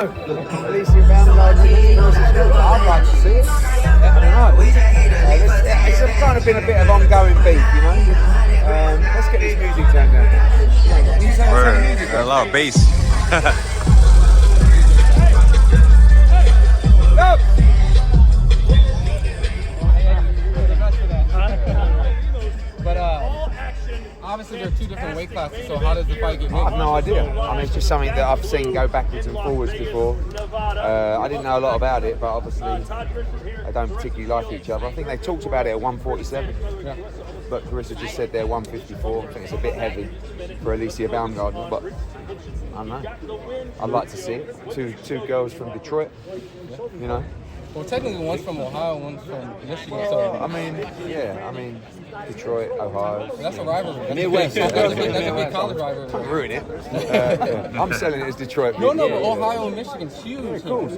Alycia BaumGardner. I'd like to see it. I don't know. It's kind of been a bit of ongoing beef, you know. Let's get this music turned down. Word. A lot of bass. Obviously, there are two different weight classes, so how does the fight get made? I have no idea. I mean, it's just something that I've seen go backwards and forwards before. I didn't know a lot about it, but obviously they don't particularly like each other. I think they talked about it at 147, but Claressa just said they're 154. I think it's a bit heavy for Alycia BaumGardner, but I don't know. I'd like to see it. Two girls from Detroit, you know. Well, technically, one's from Ohio, one's from Michigan. So I mean, Detroit, Ohio. That's a rivalry. Midwest. That's a big college rivalry. Don't ruin it. I'm selling it as Detroit. No, but Ohio and Michigan's huge. Yeah, cool.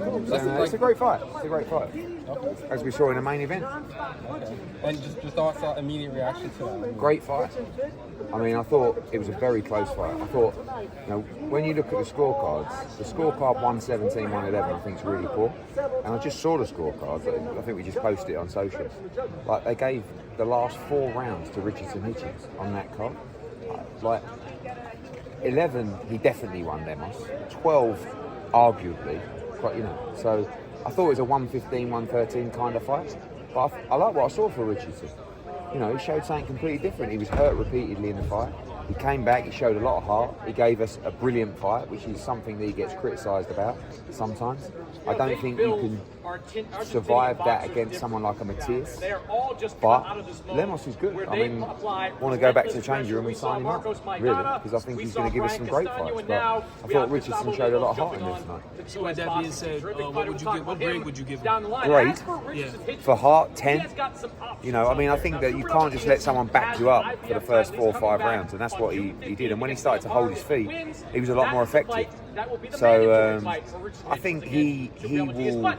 It's a great fight. Okay. As we saw in the main event. Okay. And just thoughts, immediate reaction to that. Great fight. I mean, I thought it was a very close fight. I thought, you know, when you look at the scorecards, the scorecard 117, 111 I think is really poor. And I just saw the scorecards. I think we just posted it on socials. Like, they gave the last 4 rounds to Richardson Hitchens on that card. Like, 11, he definitely won them. 12, arguably. Quite, you know. So I thought it was a 115, 113 kind of fight. But I like what I saw for Richardson. You know, he showed something completely different. He was hurt repeatedly in the fight. He came back, he showed a lot of heart. He gave us a brilliant fight, which is something that he gets criticised about sometimes. I don't think you can survive that against someone like a Matthias. But Lemos is good. I mean, I want to go back to the changing room and sign him up, really, because I think he's going to give us some great fights. But I thought Richardson showed a lot of heart in there tonight. So with that being said, what grade would you give him? Grade? Yeah. For heart, 10. You know, I mean, I think that you can't just let someone back you up for the first 4 or 5 rounds, and that's what he did. And when he started to hold his feet, he was a lot more effective. So I think he will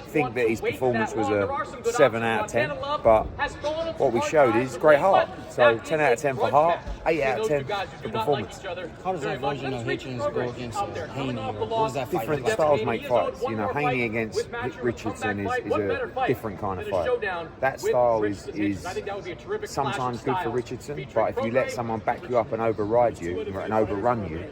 think that his performance was a 7 out of 10, but what we showed is great heart. So 10 out of 10 for heart, 8 out of 10 for performance. How does that version of Hitchens go against Haney? Or what does that fight Different look like? styles make fights. You know, Haney against Richardson is a different kind of fight. That style is sometimes good for Richardson, but if you let someone back you up and override you and overrun you,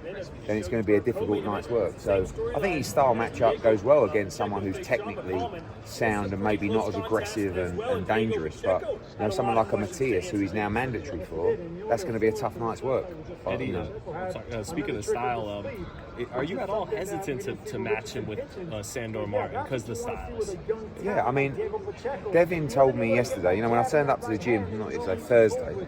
then it's going to be a difficult night's work. So I think his style matchup goes well against someone who's technically sound and maybe not as aggressive and dangerous, but you know, someone like a Matthias, who he's now mandatory for, that's going to be a tough night's work. But, Eddie, you know. speaking of style, are you at all hesitant to match him with Sandor Martin because of the styles? Yeah, I mean, Devin told me yesterday, you know, when I turned up to the gym, not yesterday, Thursday,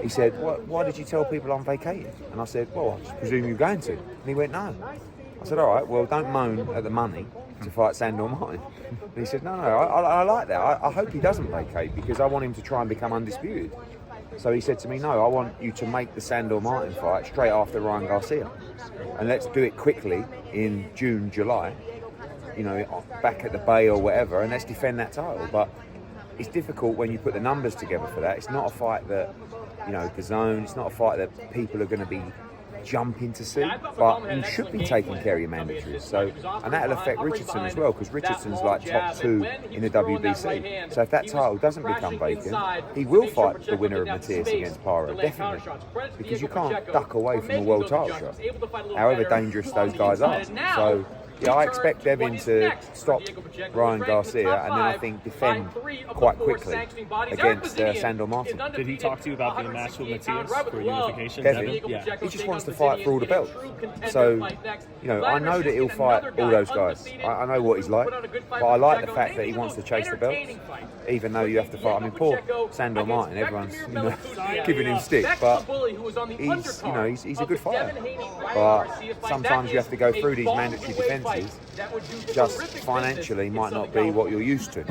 he said, why did you tell people I'm vacating? And I said, well, I just presume you're going to. And he went, no. I said, all right, well, don't moan at the money to fight Sandor Martin. And he said, no, I like that. I hope he doesn't vacate because I want him to try and become undisputed. So he said to me, no, I want you to make the Sandor Martin fight straight after Ryan Garcia. And let's do it quickly in June, July, you know, back at the Bay or whatever, and let's defend that title. But it's difficult when you put the numbers together for that. It's not a fight that, you know, the zone, it's not a fight that people are going to be jumping to see, but you should be taking care of your mandatories. So, and that'll affect Richardson as well, because Richardson's like top 2 in the WBC. So if that title doesn't become vacant, he will fight the winner of Matthias against Paro, definitely, because you can't duck away from a world title shot, however dangerous those guys are. So yeah, I expect Devin to stop Ryan Garcia and then I think defend quite quickly against Sandor Martin. Did he talk to you about the match with Matthias for unification? Devin? Yeah. He just wants to fight for all the belts. So, you know, I know that he'll fight all those guys. I know what he's like, but I like the fact that he wants to chase the belts, even though you have to fight. I mean, poor Sandor Martin, everyone's, you know, giving him stick, but he's, you know, he's a good fighter. But sometimes you have to go through these mandatory defences. Just financially might not be what you're used to.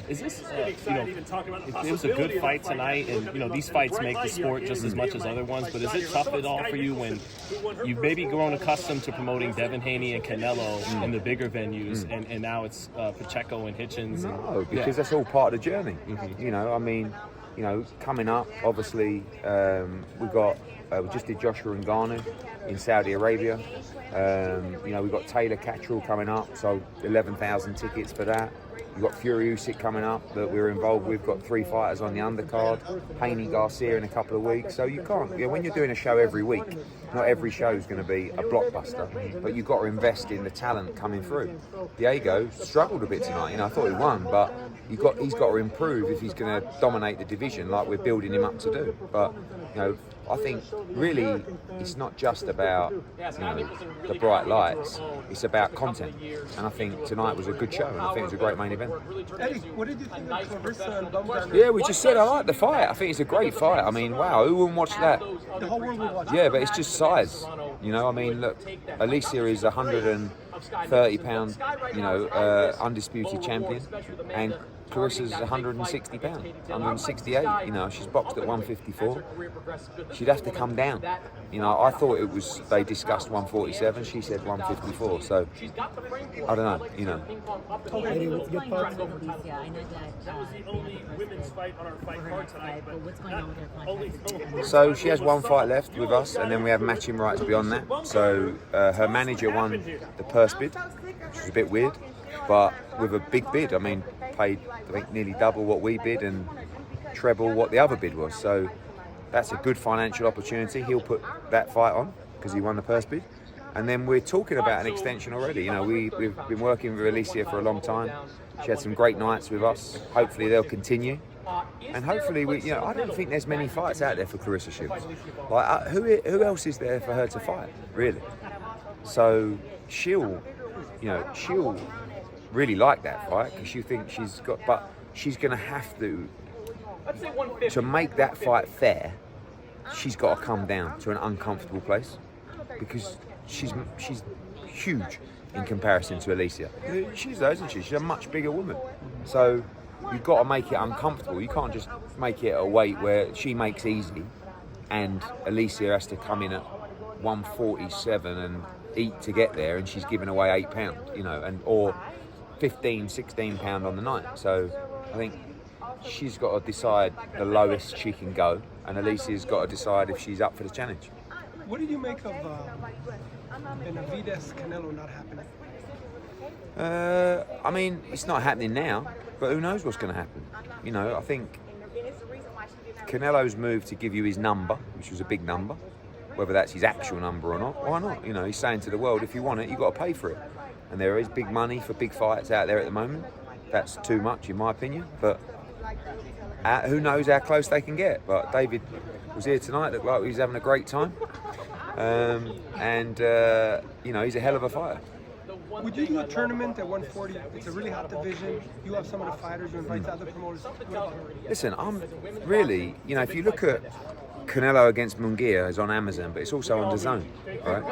Is this, you know, it was a good fight tonight, and you know these fights make the sport just as much as other ones. But is it tough at all for you when you've maybe grown accustomed to promoting Devin Haney and Canelo in the bigger venues, and now it's Pacheco and Hitchens? No, because that's all part of the journey. You know, I mean, you know, coming up, obviously, we've got we just did Joshua and Garnu in Saudi Arabia. You know, we've got Taylor Cattrall coming up, so 11,000 tickets for that. We've got Fury Usyk coming up that we're involved with. We've got 3 fighters on the undercard. Haney Garcia in a couple of weeks. So you can't, you know, when you're doing a show every week, not every show is going to be a blockbuster, but you've got to invest in the talent coming through. Diego struggled a bit tonight. You know, I thought he won, but he's got to improve if he's going to dominate the division like we're building him up to do. But you know, I think really it's not just about, you know, the bright lights, it's about content. And I think tonight was a good show, and I think it was a great main event. Eddie, what did you think of Claressa and BaumGardner? Yeah, we just said I like the fight. I think it's a great fight. I mean, wow, who wouldn't watch that? The whole world will watch. Yeah, but it's just size. You know, I mean, look, Alycia is 130 pound, you know, undisputed champion, and Claressa's 160 pound, 168. You know, she's boxed at 154. She'd have to come down. You know, I thought it was, they discussed 147. She said 154. So I don't know. You know. Eddie, what's your thoughts on Alycia? I know that was the only women's fight on our fight card tonight, but what's going on with her contract? So she has 1 fight left with us, and then we have matching rights beyond that. So her manager won the purse bid, which was a bit weird, but with a big bid. I mean, paid I think nearly double what we bid and treble what the other bid was. So that's a good financial opportunity. He'll put that fight on because he won the purse bid. And then we're talking about an extension already. You know, we've been working with Alycia for a long time. She had some great nights with us. Hopefully they'll continue. And hopefully, you know, I don't think there's many fights out there for Claressa Shields. Like, who else is there for her to fight, really? So she'll really like that fight because she thinks she's got, but she's going to have to make that fight fair. She's got to come down to an uncomfortable place because she's huge in comparison to Alycia. She's though, isn't she? She's a much bigger woman. So you've got to make it uncomfortable. You can't just make it a weight where she makes easy and Alycia has to come in at 147 and eat to get there, and she's giving away 8 pounds, you know, and or 15, 16 pound on the night. So I think she's got to decide the lowest she can go, and Alicia's got to decide if she's up for the challenge. What did you make of Benavidez Canelo not happening? I mean, it's not happening now, but who knows what's going to happen? You know, I think Canelo's move to give you his number, which was a big number, whether that's his actual number or not, why not? You know, he's saying to the world, if you want it, you've got to pay for it. And there is big money for big fights out there at the moment. That's too much, in my opinion. But who knows how close they can get. But David was here tonight, looked like he was having a great time. You know, he's a hell of a fighter. Would you do a tournament at 140? It's a really hot division. You have some of the fighters, you invite the other promoters. Listen, I'm really, you know, if you look at Canelo against Munguia is on Amazon, but it's also on DAZN, right?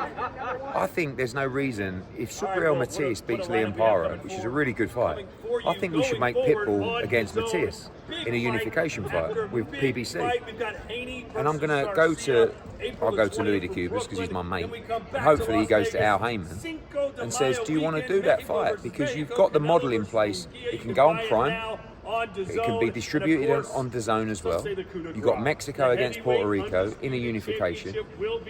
I think there's no reason, if Subriel Matias beats Liam Paro, which is a really good fight, I think we should make Pitbull against Matias in a unification fight with PBC. And I'm going to go to, I'll go to Louis de Cubas because he's my mate, and hopefully he goes to Al Heyman and says, do you want to do that fight? Because you've got the model in place, it can go on Prime, it can be distributed on DAZN as well. You've got Mexico against Puerto Rico in a unification.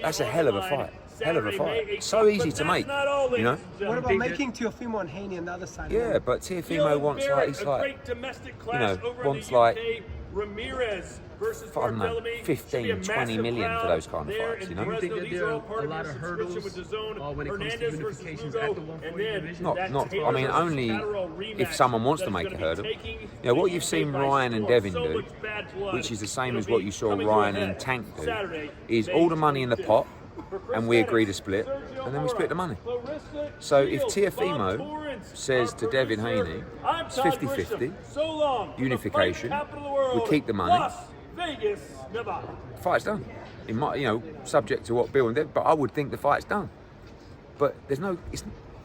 That's a hell of a fight. Hell of a fight. It's so easy to make, you know? What about making Teofimo and Haney on the other side? Yeah, but Teofimo wants like, he's like, you know, wants like, I don't know, 15, 20 million for those kind of fights, you know? Do you think that there are a lot of hurdles when it comes to unifications at the 140 division? Not. I mean, only if someone wants to make a hurdle. You know, what you've seen Ryan and Devin do, which is the same as what you saw Ryan and Tank do, is all the money in the pot, and we agree to split, and then we split the money. So if Teofimo says to Devin Haney, it's 50-50, unification, we keep the money, fight's done. It might, you know, subject to what Bill and Dev, but I would think the fight's done. But there's no,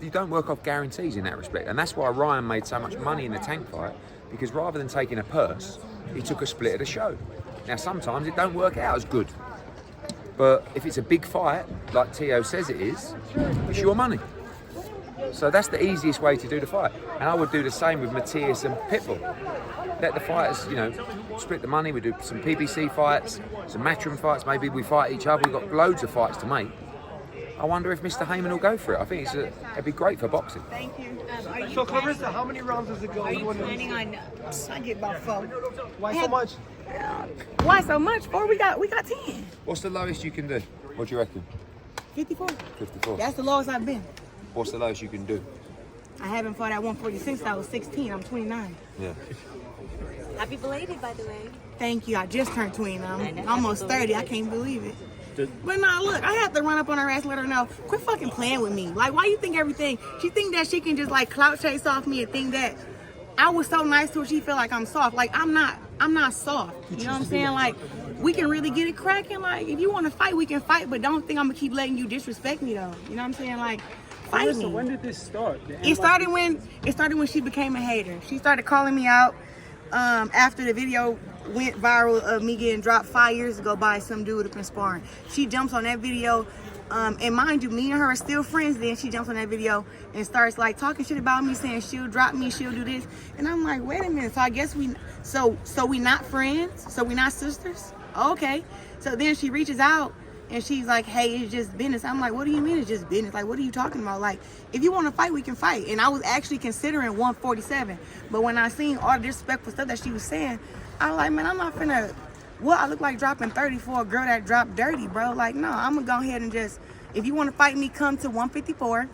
you don't work off guarantees in that respect, and that's why Ryan made so much money in the Tank fight, because rather than taking a purse, he took a split of the show. Now sometimes it don't work out as good. But if it's a big fight, like Teo says it is, it's your money. So that's the easiest way to do the fight. And I would do the same with Matthias and Pitbull. Let the fighters, split the money. We do some PBC fights, some Matchroom fights. Maybe we fight each other. We've got loads of fights to make. I wonder if Mr. Heyman will go for it. I think it'd be great for boxing. Thank you. So Claressa, how many rounds does it go? Are you planning on? I get about 4. Why so much? Why so much? 4? We got 10. What's the lowest you can do? What do you reckon? 54. 54. That's the lowest I've been. What's the lowest you can do? I haven't fought at 140 since I was 16. I'm 29. Yeah. Happy belated, by the way. Thank you. I just turned 29. I'm almost 30. I can't believe it. But nah, look, I have to run up on her ass and let her know, quit fucking playing with me. Like, why you think everything? She think that she can just like clout chase off me and think that I was so nice to her, she feel like I'm soft. Like, I'm not soft. You know what I'm saying? Like, we can really get it cracking. Like, if you want to fight, we can fight, but don't think I'm gonna keep letting you disrespect me though. You know what I'm saying? Like, fight me. When did this start? It started when she became a hater. She started calling me out after the video went viral of me getting dropped 5 years ago by some dude up in sparring. She jumps on that video, and mind you, me and her are still friends. Then she jumps on that video and starts like talking shit about me, saying she'll drop me, she'll do this, and I'm like, wait a minute. So I guess we not friends, so we not sisters. Okay. So then she reaches out and she's like, hey, it's just business. I'm like, what do you mean it's just business? Like, what are you talking about? Like, if you want to fight, we can fight. And I was actually considering 147. But when I seen all the disrespectful stuff that she was saying, I was like, man, I'm not finna, I look like dropping 30 for a girl that dropped dirty, bro. Like, no, I'm gonna go ahead and just, if you want to fight me, come to 154,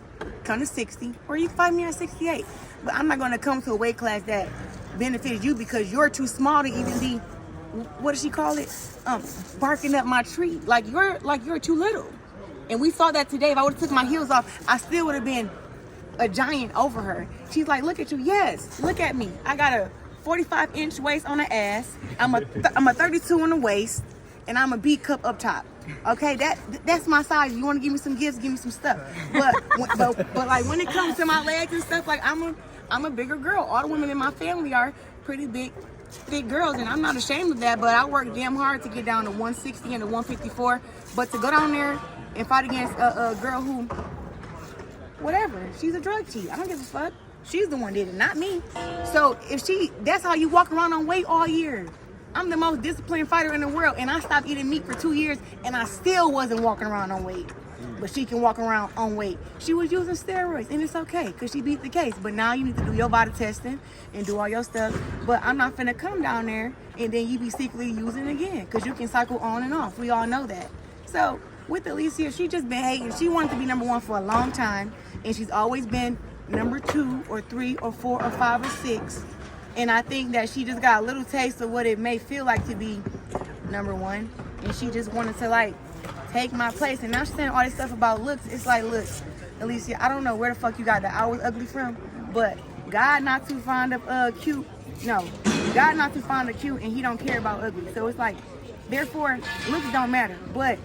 come to 60, or you can fight me at 68. But I'm not gonna come to a weight class that benefits you because you're too small to even be, what does she call it? Barking up my tree. Like you're too little. And we saw that today. If I would have took my heels off, I still would have been a giant over her. She's like, look at you. Yes, look at me. I got a 45-inch waist on the ass. I'm a 32 on the waist, and I'm a B cup up top. Okay, that's my size. You want to give me some gifts? Give me some stuff. But like when it comes to my legs and stuff, like I'm a bigger girl. All the women in my family are pretty big, thick girls, and I'm not ashamed of that. But I work damn hard to get down to 160 and to 154. But to go down there and fight against a girl who, whatever, she's a drug cheat. I don't give a fuck. She's the one did it, not me. So that's how you walk around on weight all year. I'm the most disciplined fighter in the world, and I stopped eating meat for 2 years, and I still wasn't walking around on weight. But she can walk around on weight. She was using steroids, and it's okay, because she beat the case. But now you need to do your body testing and do all your stuff. But I'm not finna come down there, and then you be secretly using it again, because you can cycle on and off. We all know that. So with Alycia, she just been hating. She wanted to be number 1 for a long time, and she's always been number 2 or 3 or 4 or 5 or 6. And I think that she just got a little taste of what it may feel like to be number 1. And she just wanted to like take my place. And now she's saying all this stuff about looks. It's like, look, Alycia, I don't know where the fuck you got the I was ugly from, but God not too fond of cute. No, God not too fond of cute, and he don't care about ugly. So it's like, therefore, looks don't matter. But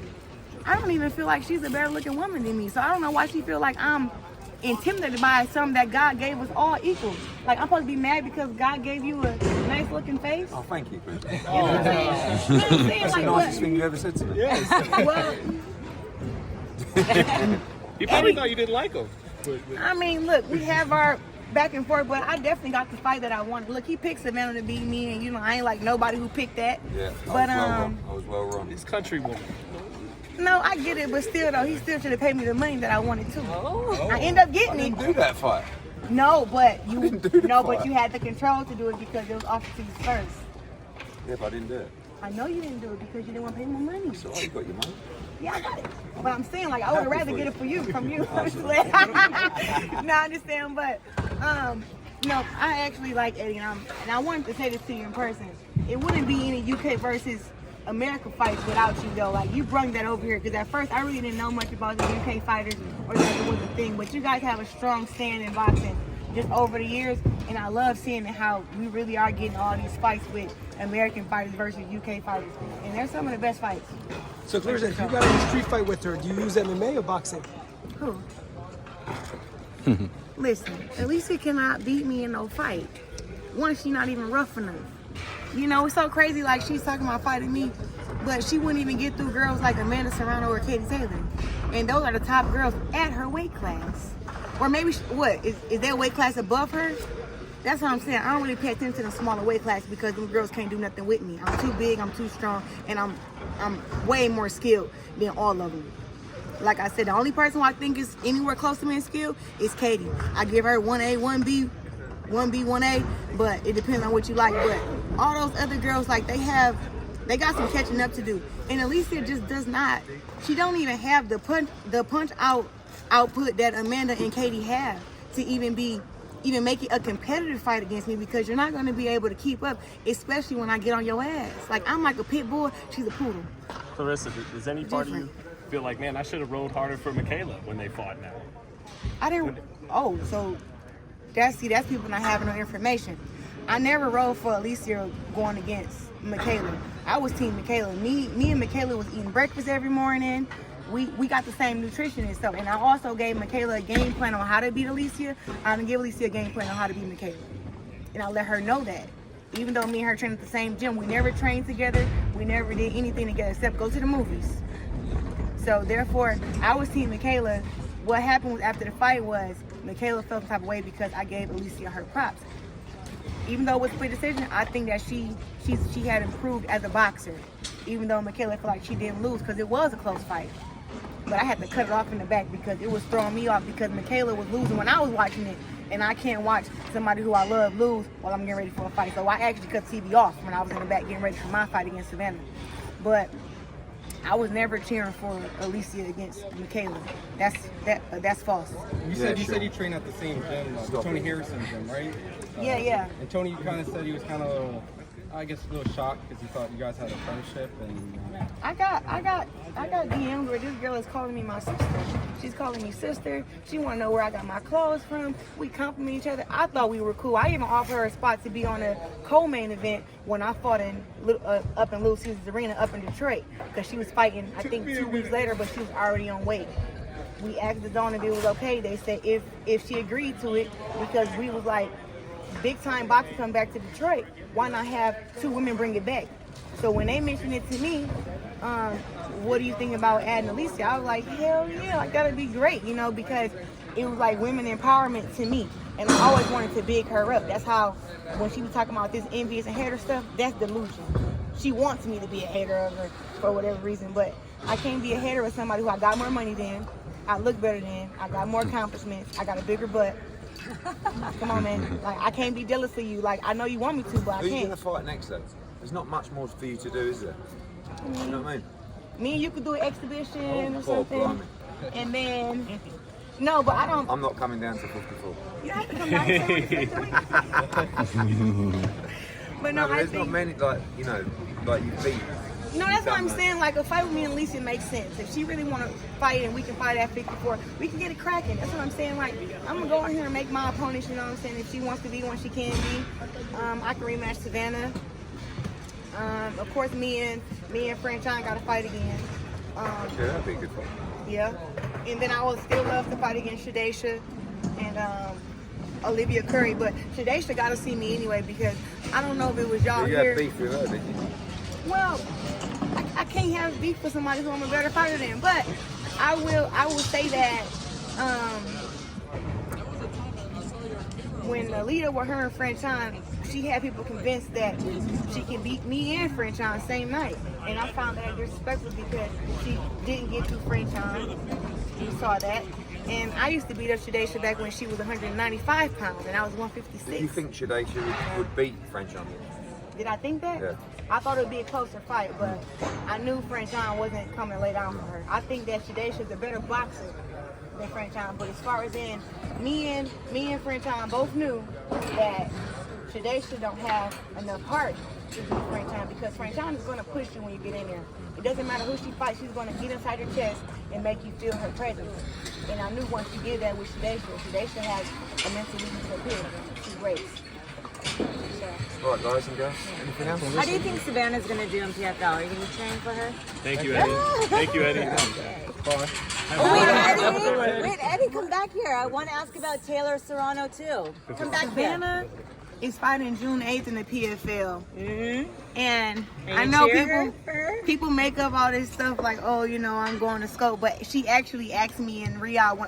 I don't even feel like she's a better looking woman than me. So I don't know why she feel like I'm intimidated by something that God gave us all equal. Like, I'm supposed to be mad because God gave you a nice looking face? Oh, thank you. You know what I'm saying? You know what I'm saying? That's Like, the nicest thing you ever said to me. Well, You probably thought you didn't like him. I mean, look, we have our back and forth, but I definitely got the fight that I wanted. Look, he picked Savannah to beat me, and I ain't like nobody who picked that. Yeah, but I was well wrong. He's country woman. No, I get it, but still though, he still should have paid me the money that I wanted to. I end up getting I it. didn't do that fight. No, but you didn't do the but fight. you had the control to do it because it was offered to you first. Yeah, but I didn't do it. I know you didn't do it because you didn't want to pay more money. So you got your money. Yeah, I got it. But I'm saying, like, I would rather get it from you. No, I understand, but no, I actually like Eddie, and I wanted to say this to you in person. It wouldn't be any UK versus America fights without you, though. Like, you brung that over here, because at first I really didn't know much about the UK fighters or that it was a thing, but you guys have a strong stand in boxing just over the years, and I love seeing how we really are getting all these fights with American fighters versus UK fighters, and they're some of the best fights. So Claressa, if you got in a street fight with her, do you use MMA or boxing? Who? Listen, Alycia cannot beat me in no fight. One, she's not even rough enough. You know, it's so crazy, like, she's talking about fighting me, but she wouldn't even get through girls like Amanda Serrano or Katie Taylor. And those are the top girls at her weight class. Or maybe, what, is that weight class above her? That's what I'm saying. I don't really pay attention to the smaller weight class because them girls can't do nothing with me. I'm too big, I'm too strong, and I'm way more skilled than all of them. Like I said, the only person who I think is anywhere close to me in skill is Katie. I give her 1A, 1B, 1A, but it depends on what you like. But all those other girls, like they got some catching up to do. And Alycia just does not. She don't even have the punch output that Amanda and Katie have to even make it a competitive fight against me, because you're not going to be able to keep up, especially when I get on your ass. Like, I'm like a pit bull, she's a poodle. Claressa, does any part of you feel like, man, I should have rode harder for Michaela when they fought now? I didn't. Oh, so that's people not having no information. I never rode for Alycia going against Michaela. I was team Michaela. Me and Michaela was eating breakfast every morning. We got the same nutritionist. So, and I also gave Michaela a game plan on how to beat Alycia. I didn't give Alycia a game plan on how to beat Michaela. And I let her know that. Even though me and her trained at the same gym, we never trained together. We never did anything together except go to the movies. So therefore, I was team Michaela. What happened was, after the fight was, Michaela felt some type of way because I gave Alycia her props. Even though it was a split decision, I think that she had improved as a boxer. Even though Michaela felt like she didn't lose, because it was a close fight. But I had to cut it off in the back because it was throwing me off, because Michaela was losing when I was watching it, and I can't watch somebody who I love lose while I'm getting ready for a fight. So I actually cut the TV off when I was in the back getting ready for my fight against Savannah. But I was never cheering for Alycia against Michaela. That's false. You said you trained at the same gym, Tony Harrison's gym, right? Yeah. And Tony, you kind of said he was kind of a little, I guess, a little shocked because he thought you guys had a friendship. And I got DMs where this girl is calling me my sister. She's calling me sister. She want to know where I got my clothes from. We compliment each other. I thought we were cool. I even offered her a spot to be on a co-main event when I fought up in Little Caesars Arena up in Detroit, because she was fighting, I think, 2 weeks later, but she was already on weight. We asked the zone if it was okay. They said if she agreed to it, because we was like, big time boxing come back to Detroit, why not have 2 women bring it back? So when they mentioned it to me, what do you think about adding Alycia? I was like, hell yeah, like that'd be great, because it was like women empowerment to me. And I always wanted to big her up. That's how, when she was talking about this envious and hater stuff, that's delusion. She wants me to be a hater of her for whatever reason, but I can't be a hater of somebody who I got more money than, I look better than, I got more accomplishments, I got a bigger butt. Come on, man. Like, I can't be jealous of you. Like, I know you want me to, but I can't. Who are you going to fight next, though? There's not much more for you to do, is there? You know what I mean? Me and you could do an exhibition or something. Blimey. And then, no, but I don't. I'm not coming down to 54. You have to come down to 54. But no, But there's not many, like you beat. No, that's what I'm saying. Like, a fight with me and Alycia makes sense. If she really want to fight and we can fight at 54, we can get it cracking. That's what I'm saying. Like, I'm going to go in here and make my opponent, you know what I'm saying? If she wants to be one, she can be. I can rematch Savannah. Of course, me and Franchine got to fight again. Yeah, that'd be a good fight. Yeah. And then I would still love to fight against Shadesha and Olivia Curry. But Shadesha got to see me anyway, because I don't know if it was y'all You here. had beef with her, didn't you? Well, I can't have beef with somebody who I'm a better fighter than, but I will say that when Alycia with her and Franchine, she had people convinced that she can beat me and Franchine same night, and I found that disrespectful because she didn't get through Franchine. You saw that. And I used to beat up Shadesha back when she was 195 pounds and I was 156. Do you think Shadesha would beat Franchine? Did I think that? Yeah. I thought it would be a closer fight, but I knew Franchine wasn't coming to lay down for her. I think that Shadesha is a better boxer than Franchine, but as far as in, me and Franchine both knew that Shadesha don't have enough heart to beat Franchine, because Franchine is going to push you when you get in there. It doesn't matter who she fights, she's going to get inside your chest and make you feel her presence. And I knew once you did that with Shadesha has a mental weakness to appeal. She's great. All right, guys and girls. Anything else? How do you think Savannah's going to do in PFL? Are you going to be cheering for her? Thank you, Eddie. Thank you, Eddie. Wait, Eddie, come back here. I want to ask about Taylor Serrano, too. Come back here. Savannah is fighting June 8th in the PFL. Mm-hmm. And Are I you know cheering for her? people make up all this stuff like, oh, I'm going to scope, but she actually asked me in Riyadh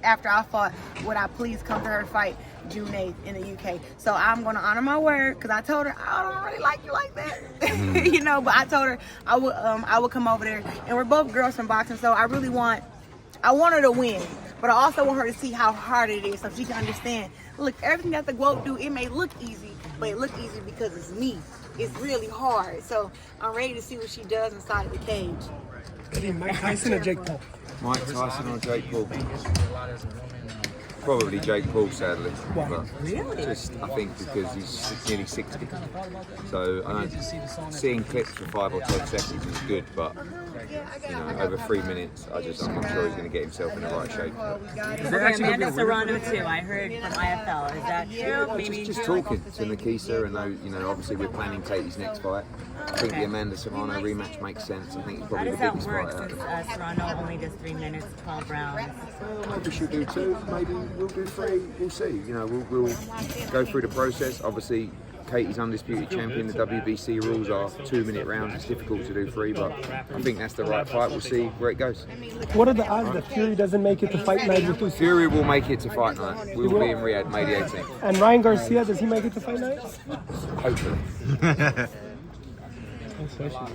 after I fought, would I please come to her fight June 8th in the UK. So I'm going to honor my word because I told her I don't really like you like that, you know. But I told her I would come over there, and we're both girls from boxing, so I want her to win, but I also want her to see how hard it is so she can understand. Look, everything that the GOAT do, it may look easy, but it look easy because it's me. It's really hard. So I'm ready to see what she does inside the cage. Mike Tyson or Jake Paul? Mike Tyson or Jake Paul? Probably Jake Paul, sadly. Why? But I think because he's nearly 60. So seeing clips for 5 or 10 seconds is good, but over 3 minutes, I'm not sure he's going to get himself in the right shape. Amanda Serrano too. I heard from IFL. Is that true? Maybe just talking to Nikisa, and obviously we're planning Katie's next fight. I think the Amanda Serrano rematch makes sense. I think it's probably the biggest fight out of it. Serrano only does 3 minutes, 12 rounds. Maybe she'll do 2. Maybe we'll do 3. We'll see. We'll go through the process. Obviously, Katie's undisputed champion. The WBC rules are 2-minute rounds. It's difficult to do 3, but I think that's the right fight. We'll see where it goes. What are the odds that Fury doesn't make it to fight night with Usyk? Fury will make it to fight night. We will be in Riyadh May the 18th. And Ryan Garcia, does he make it to fight night? Hopefully. Next question.